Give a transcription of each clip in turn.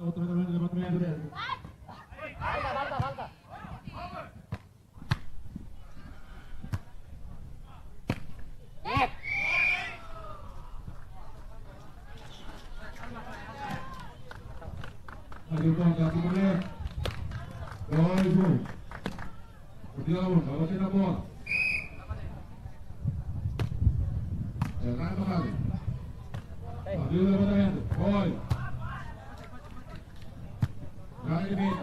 Outro levantamento. Falta. Lagi ponta, aqui mulher. Dois, um. Continua um, vai bater na bola. Vai pra casa. Abriu o levantamento. Foi. Já ele vem.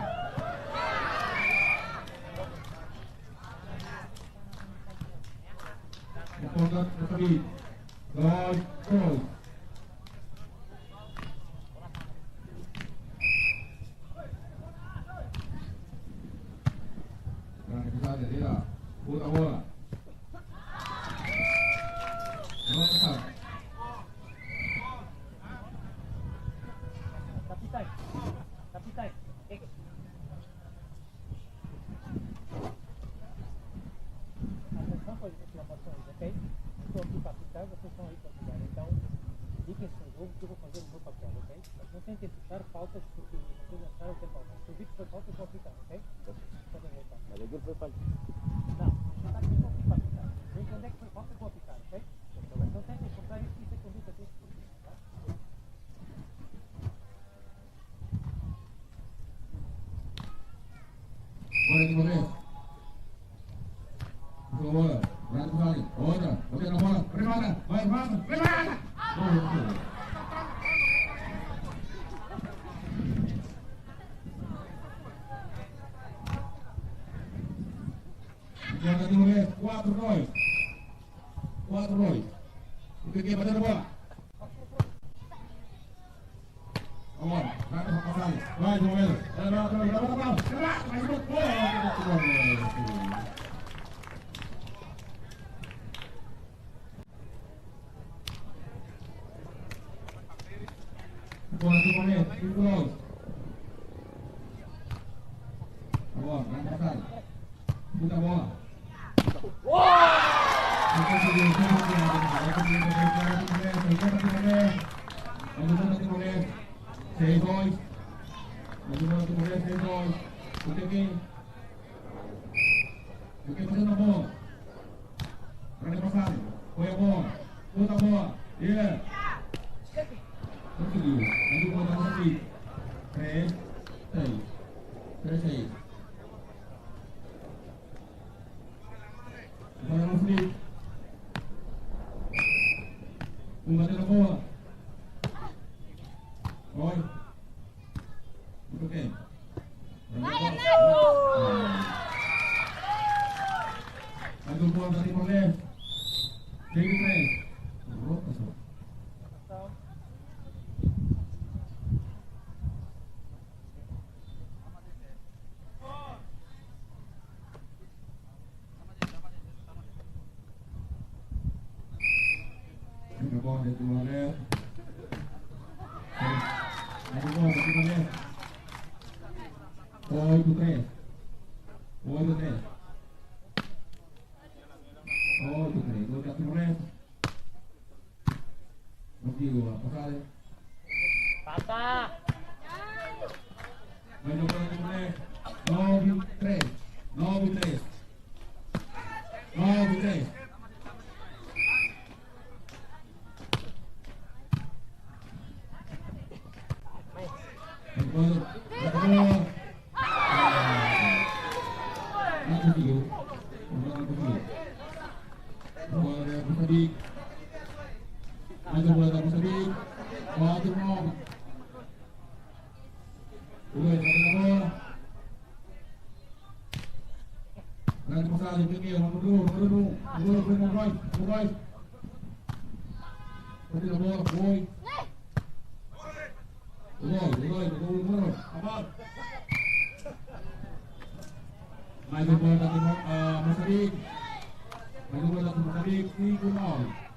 Ponta, nessa vida. Dois, dois. Puta bola. Capitão. Atenção para as reclamações, ok? Estou aqui para apitar, vocês estão aí para apitar. Então, dediquem-se no jogo que eu vou fazer o meu papel, ok? Mas não tentem puxar faltas porque vocês acharam que é falta. Se eu vi que foi falta, eu vou apitar, ok? Podem voltar. Mas aquilo foi falta. Não, já está aqui para apitar. Eu entendo é que foi falta, eu vou apitar, ok? Então tentem comprar isso é conduta desse tipo, tá? Bora de momento. Boa, vai pro vale. Outra, botei na bola. Remata, vai, remata. Joga de momento, 4-2. O que é bater na bola? Vamos, vai pra passagem. Vai de momento. Vai, mais uma bola. Bola de momento, 5-2. Vamos, vai pra passagem. Muita bola. Fazendo a bola. Para passar. Foi a bola. Outra bola. Yeah. Conseguiu. Aí o gol da nossa equipe. 3-6. Agora no Felipe. Bateu na bola. Oi. Muito bem. Mais um ponto ali, mulher. 5-3. Opa, só. Fica bom dentro do mulher. Mais um ponto aqui, mulher. 8-3. 8-3. Outra aqui, mulher. Contigo, a passada. Passa! Vai jogando aqui, mulher. 9-3. 9-3. Não conseguiu. Bola da Moçambique. Mais uma bola da Moçambique. 4-9. O dois vai na bola. Grande passagem, primeiro, número 1. Agora foi no Roy. Bateu na bola, foi. O Roy. A bola. Mais uma bola da Moçambique. Mais uma bola da Moçambique. 5-9.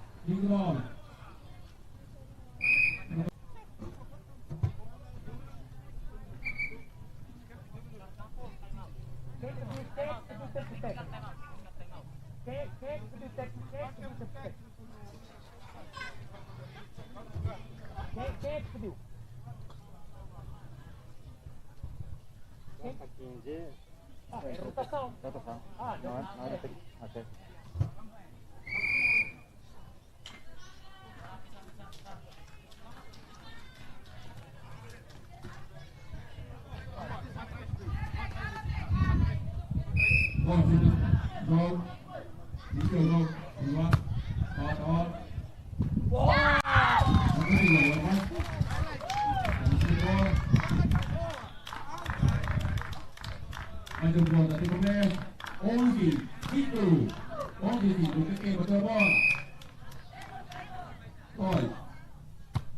Quem é que pediu? É rotação. Rotação. Ah, Não é? não. Não é? Ok. Bom, jogo. Isso é o jogo. Vamos lá. Ó. Mais um gol da Timor-Leste. 11, 5. 11, 5. Pequeno, bateu a bola. Olha.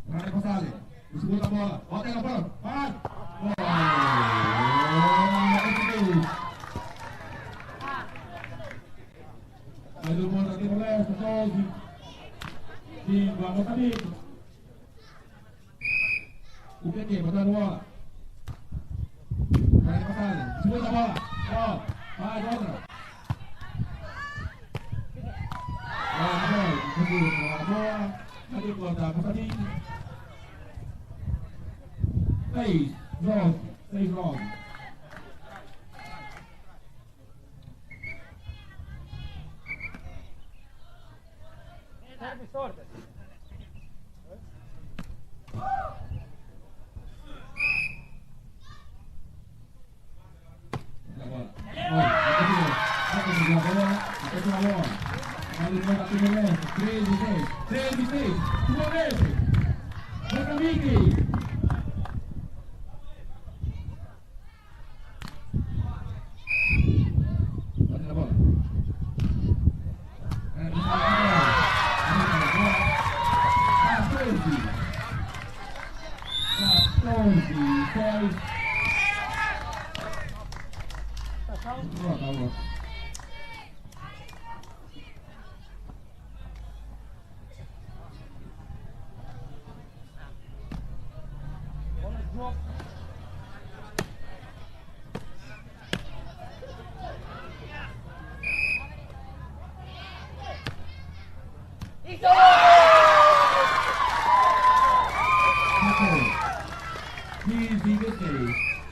Vai Gonçalves. O segundo a bola. Bota aí na bola. Vai. Mais um gol da Timor-Leste. 12. 5. A Moçambique. O pequeno, bateu a bola. Vai Gonçalves. Segunda bola. Ó. Vai, outra. Boa. Cadê o contato? Moçambique. 6, 9. 6, 9. Service order.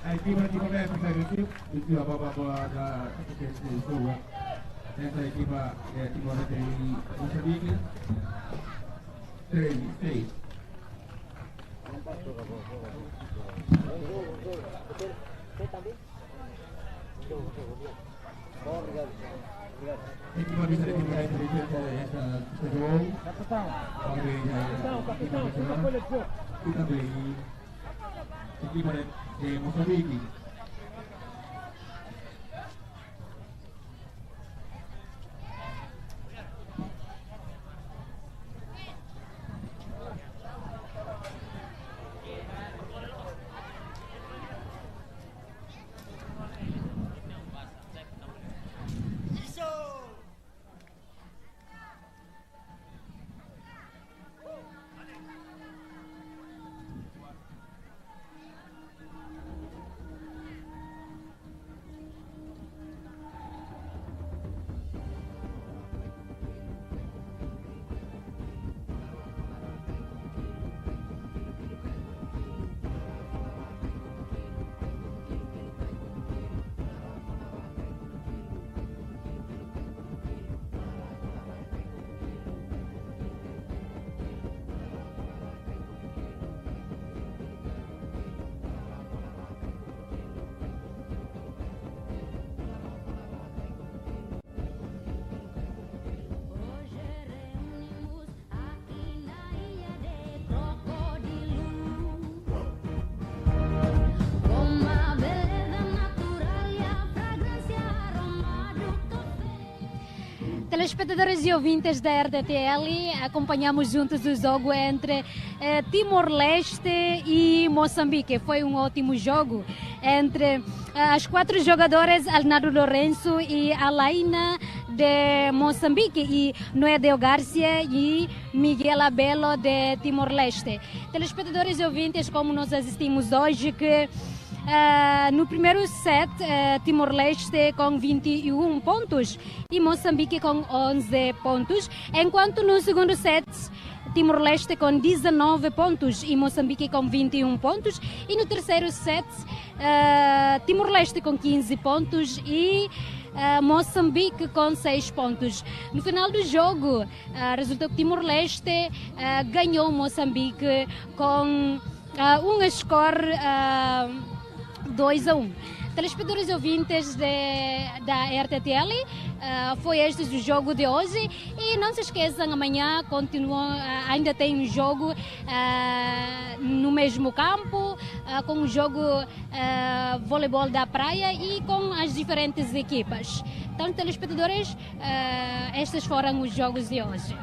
A equipe começa a sair do bola da essa equipe é a Timor-Leste e Moçambique. 13, 6. Capitão, segunda folha de jogo. E também equipe de Moçambique. Telespectadores e ouvintes da RDTL, acompanhamos juntos o jogo entre Timor-Leste e Moçambique. Foi um ótimo jogo entre as 4 jogadoras Alnado Lourenço e Alaina de Moçambique e Noedel Garcia e Miguel Abelo de Timor-Leste. Telespectadores e ouvintes, como nós assistimos hoje, que no primeiro set, Timor-Leste com 21 pontos e Moçambique com 11 pontos, enquanto no segundo set Timor-Leste com 19 pontos e Moçambique com 21 pontos. E no terceiro set, Timor-Leste com 15 pontos e Moçambique com 6 pontos. No final do jogo, resultou que Timor-Leste ganhou Moçambique com um score 2-1. Telespectadores e ouvintes da RTTL, foi este o jogo de hoje e não se esqueçam, amanhã ainda tem um jogo no mesmo campo, com o jogo voleibol da praia e com as diferentes equipas. Então, telespectadores, estes foram os jogos de hoje.